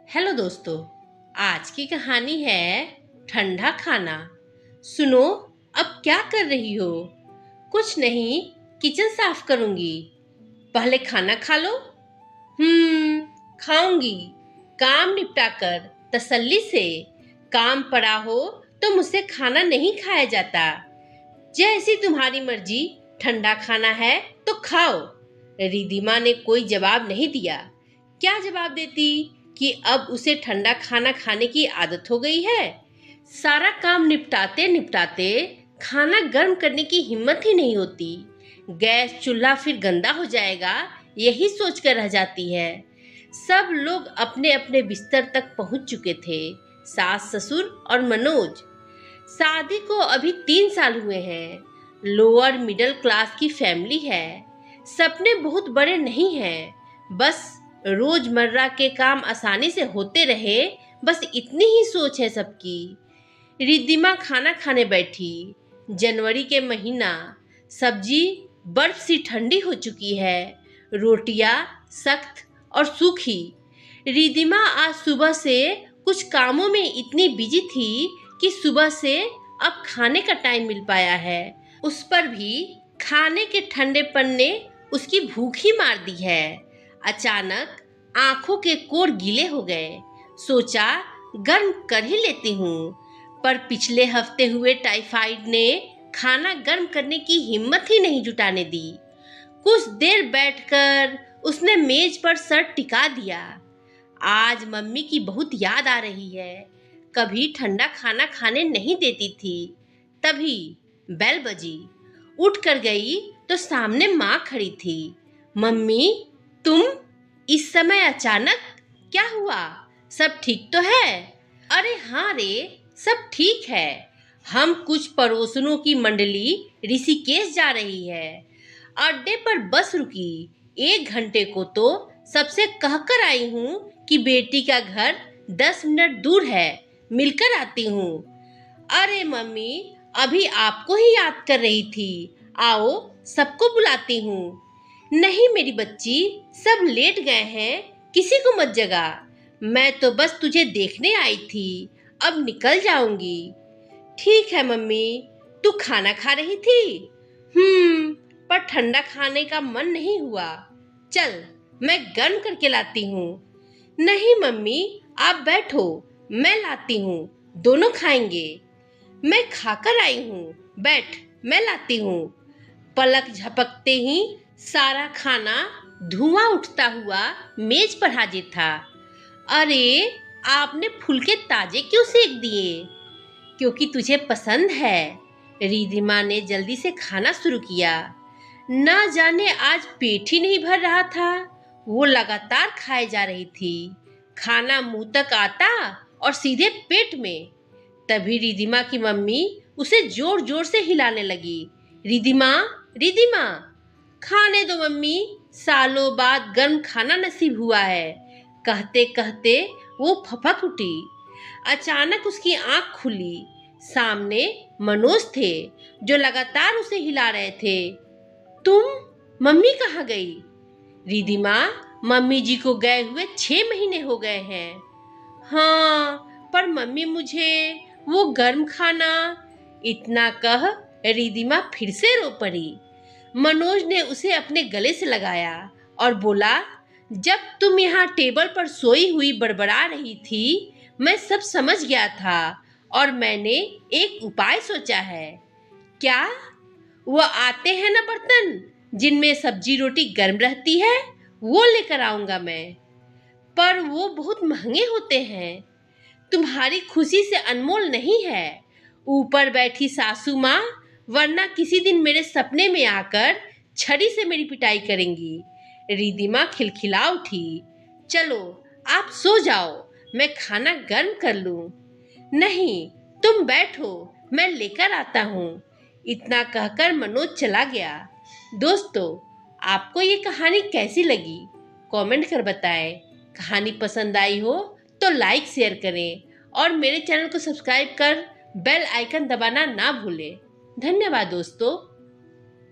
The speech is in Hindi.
हेलो दोस्तों, आज की कहानी है ठंडा खाना। सुनो, अब क्या कर रही हो? कुछ नहीं, किचन साफ करूंगी। पहले खाना खा लो। खाऊंगी। काम निपटा कर तसल्ली से। काम पड़ा हो तो मुझसे खाना नहीं खाया जाता। जैसी तुम्हारी मर्जी, ठंडा खाना है तो खाओ। रिधिमा ने कोई जवाब नहीं दिया। क्या जवाब देती कि अब उसे ठंडा खाना खाने की आदत हो गई है। सारा काम निपटाते निपटाते खाना गर्म करने की हिम्मत ही नहीं होती। गैस चूल्हा फिर गंदा हो जाएगा, यही सोचकर रह जाती है। सब लोग अपने अपने बिस्तर तक पहुंच चुके थे, सास ससुर और मनोज। शादी को अभी 3 साल हुए हैं। लोअर मिडिल क्लास की फैमिली है। सपने बहुत बड़े नहीं हैं, बस रोजमर्रा के काम आसानी से होते रहे, बस इतनी ही सोच है सबकी। रिद्धिमा खाना खाने बैठी। जनवरी के महीना, सब्जी बर्फ सी ठंडी हो चुकी है, रोटियां सख्त और सूखी। रिद्धिमा आज सुबह से कुछ कामों में इतनी बिजी थी कि सुबह से अब खाने का टाइम मिल पाया है। उस पर भी खाने के ठंडेपन ने उसकी भूख ही मार दी है। अचानक आंखों के कोर गीले हो गए। सोचा गर्म कर ही लेती हूँ, पर पिछले हफ्ते हुए टाइफाइड ने खाना गर्म करने की हिम्मत ही नहीं जुटाने दी। कुछ देर बैठकर उसने मेज पर सर टिका दिया। आज मम्मी की बहुत याद आ रही है। कभी ठंडा खाना खाने नहीं देती थी। तभी बेल बजी। उठ कर गई तो सामने माँ खड़ी थी। मम्मी, तुम इस समय अचानक? क्या हुआ? सब ठीक तो है? अरे हाँ रे, सब ठीक है। हम कुछ पड़ोसनों की मंडली ऋषिकेश जा रही है। अड्डे पर बस रुकी। 1 घंटे को तो सबसे कहकर आई हूँ कि बेटी का घर 10 मिनट दूर है, मिलकर आती हूँ। अरे मम्मी, अभी आपको ही याद कर रही थी। आओ, सबको बुलाती हूँ। नहीं मेरी बच्ची, सब लेट गए हैं, किसी को मत जगा। मैं तो बस तुझे देखने आई थी, अब निकल जाऊंगी। ठीक है मम्मी, तू खाना खा रही थी? पर ठंडा खाने का मन नहीं हुआ। चल, मैं गर्म करके लाती हूँ। नहीं मम्मी, आप बैठो, मैं लाती हूँ, दोनों खाएंगे। मैं खाकर आई हूँ, बैठ, मैं लाती हूँ। पलक झपकते ही सारा खाना धुआं उठता हुआ मेज पर हाजिर था। अरे, आपने फुलके ताजे क्यों सेक दिए? क्योंकि तुझे पसंद है। रिद्धिमा ने जल्दी से खाना शुरू किया। ना जाने आज पेट ही नहीं भर रहा था, वो लगातार खाए जा रही थी। खाना मुंह तक आता और सीधे पेट में। तभी रिद्धिमा की मम्मी उसे जोर जोर से हिलाने लगी। रिद्धिमा, रिद्धिमा, खाने दो मम्मी, सालों बाद गर्म खाना नसीब हुआ है। कहते कहते वो फपक उठी। अचानक उसकी आंख खुली। सामने मनोज थे, जो लगातार उसे हिला रहे थे। तुम? मम्मी कहाँ गई? रिद्धिमा, मम्मी जी को गए हुए 6 महीने हो गए हैं। हाँ, पर मम्मी मुझे वो गर्म खाना। इतना कह रिद्धिमा फिर से रो पड़ी। मनोज ने उसे अपने गले से लगाया और बोला, जब तुम यहाँ टेबल पर सोई हुई बड़बड़ा रही थी, मैं सब समझ गया था और मैंने एक उपाय सोचा है। क्या? वो आते हैं ना बर्तन जिनमें सब्जी रोटी गर्म रहती है, वो लेकर आऊंगा मैं। पर वो बहुत महंगे होते हैं। तुम्हारी खुशी से अनमोल नहीं है। ऊपर बैठी सासू माँ वरना किसी दिन मेरे सपने में आकर छड़ी से मेरी पिटाई करेंगी। रिद्धिमा खिलखिला उठी। चलो, आप सो जाओ, मैं खाना गर्म कर लूं। नहीं, तुम बैठो, मैं लेकर आता हूँ। इतना कहकर मनोज चला गया। दोस्तों, आपको ये कहानी कैसी लगी? कमेंट कर बताएं। कहानी पसंद आई हो तो लाइक शेयर करें और मेरे चैनल को सब्सक्राइब कर बेल आइकन दबाना ना भूलें। धन्यवाद दोस्तों।